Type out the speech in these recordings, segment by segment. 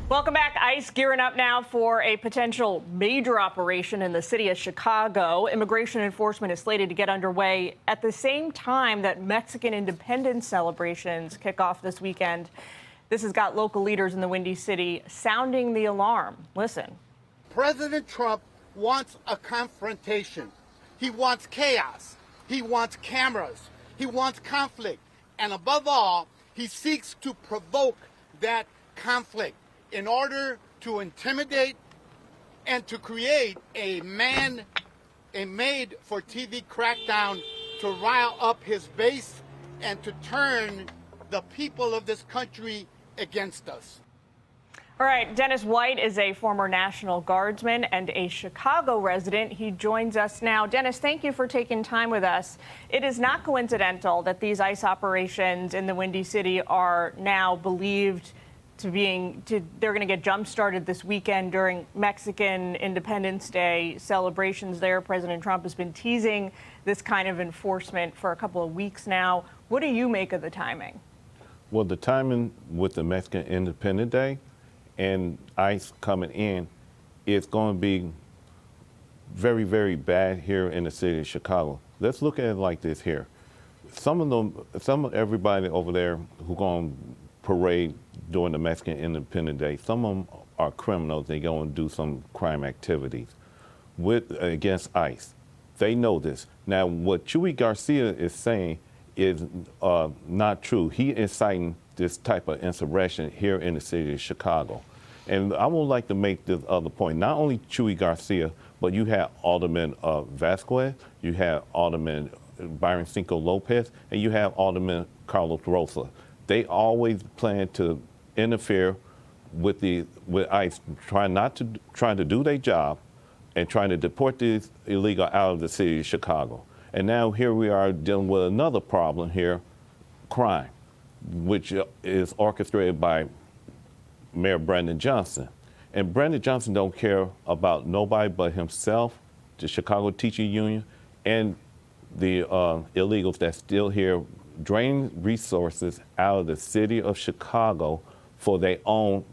Welcome back. ICE gearing up now for a potential major operation in the city of Chicago. Immigration enforcement is slated to get underway at the same time that Mexican independence celebrations kick off this weekend. This has got local leaders in the Windy City sounding the alarm. Listen. President Trump wants a confrontation. He wants chaos. He wants cameras. He wants conflict. And above all, he seeks to provoke that conflict in order to intimidate and to create a made-for-TV crackdown to rile up his base and to turn the people of this country against us. All right, Dennis White is a former National Guardsman and a Chicago resident. He joins us now. Dennis, thank you for taking time with us. It is not coincidental that these ICE operations in the Windy City are now believed they're going to get jump-started this weekend during Mexican Independence Day celebrations there. President Trump has been teasing this kind of enforcement for a couple of weeks now. What do you make of the timing? Well, the timing with the Mexican Independence Day and ICE coming in is going to be very, very bad here in the city of Chicago. Let's look at it like this here. Some of everybody over there who going to parade during the Mexican Independence Day, some of them are criminals. They go and do some crime activities against ICE. They know this. Now, what Chuy Garcia is saying is not true. He is citing this type of insurrection here in the city of Chicago. And I would like to make this other point. Not only Chuy Garcia, but you have Alderman Vasquez, you have Alderman Byron Cinco Lopez, and you have Alderman Carlos Rosa. They always plan to interfere with ICE, trying to do their job and trying to deport these illegal out of the city of Chicago. And now here we are dealing with another problem here, crime, which is orchestrated by Mayor Brandon Johnson. And Brandon Johnson don't care about nobody but himself, the Chicago Teachers Union, and the illegals that's still here, drain resources out of the city of Chicago for their own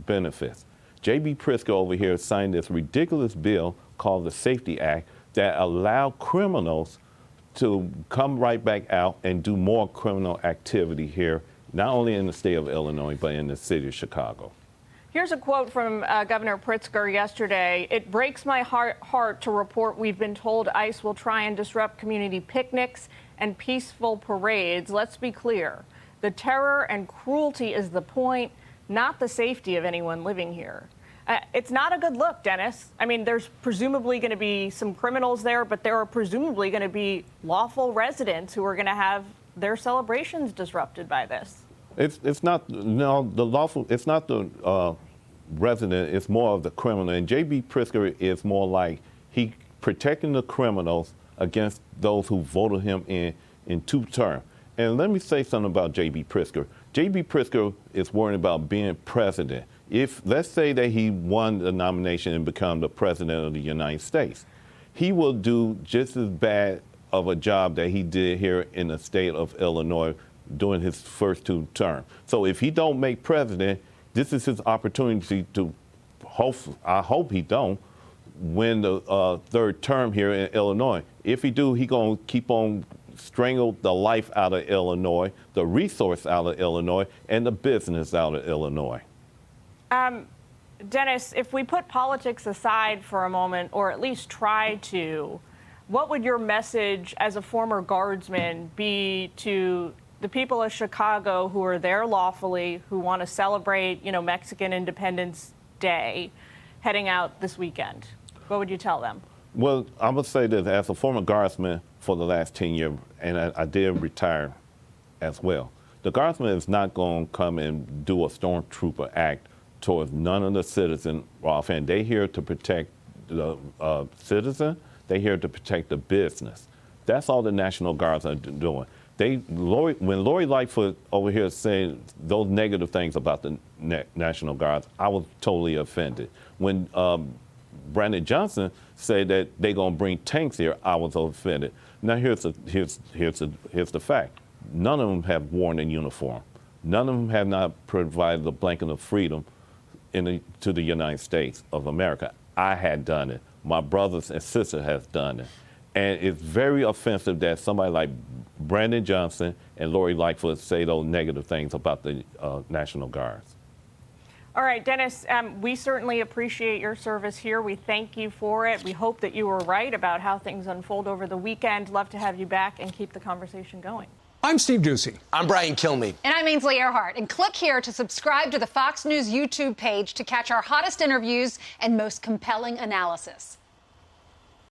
benefits. J.B. Pritzker over here signed this ridiculous bill called the Safety Act that allow criminals to come right back out and do more criminal activity here, not only in the state of Illinois, but in the city of Chicago. Here's a quote from Governor Pritzker yesterday. "It breaks my heart to report we've been told ICE will try and disrupt community picnics and peaceful parades. Let's be clear. The terror and cruelty is the point, not the safety of anyone living here." It's not a good look, Dennis. I mean, there's presumably going to be some criminals there, but there are presumably going to be lawful residents who are going to have their celebrations disrupted by this. It's not the lawful. It's not the resident. It's more of the criminal. And J.B. Pritzker is more like he protecting the criminals against those who voted him in two terms. And let me say something about J.B. Pritzker. J.B. Pritzker is worried about being president. If let's say that he won the nomination and become the president of the United States, he will do just as bad of a job that he did here in the state of Illinois during his first two terms. So if he don't make president, this is his opportunity to, I hope he don't, win the third term here in Illinois. If he do, he gonna keep on strangle the life out of Illinois, the resource out of Illinois, and the business out of Illinois. Dennis, if we put politics aside for a moment, or at least try to, what would your message as a former guardsman be to the people of Chicago who are there lawfully, who want to celebrate, Mexican Independence Day, heading out this weekend? What would you tell them? Well, I would say that as a former guardsman for the last 10 years, and I did retire as well, the guardsman is not going to come and do a stormtrooper act towards none of the citizens. And they're here to protect the citizen. They're here to protect the business. That's all the National Guards are doing. When Lori Lightfoot over here is saying those negative things about the National Guards, I was totally offended. When Brandon Johnson said that they're going to bring tanks here, I was offended. Now here's the fact. None of them have worn a uniform. None of them have not provided the blanket of freedom to the United States of America. I had done it. My brothers and sisters have done it. And it's very offensive that somebody like Brandon Johnson and Lori Lightfoot say those negative things about the National Guards. All right, Dennis, we certainly appreciate your service here. We thank you for it. We hope that you were right about how things unfold over the weekend. Love to have you back and keep the conversation going. I'm Steve Doocy. I'm Brian Kilmeade. And I'm Ainsley Earhart. And click here to subscribe to the Fox News YouTube page to catch our hottest interviews and most compelling analysis.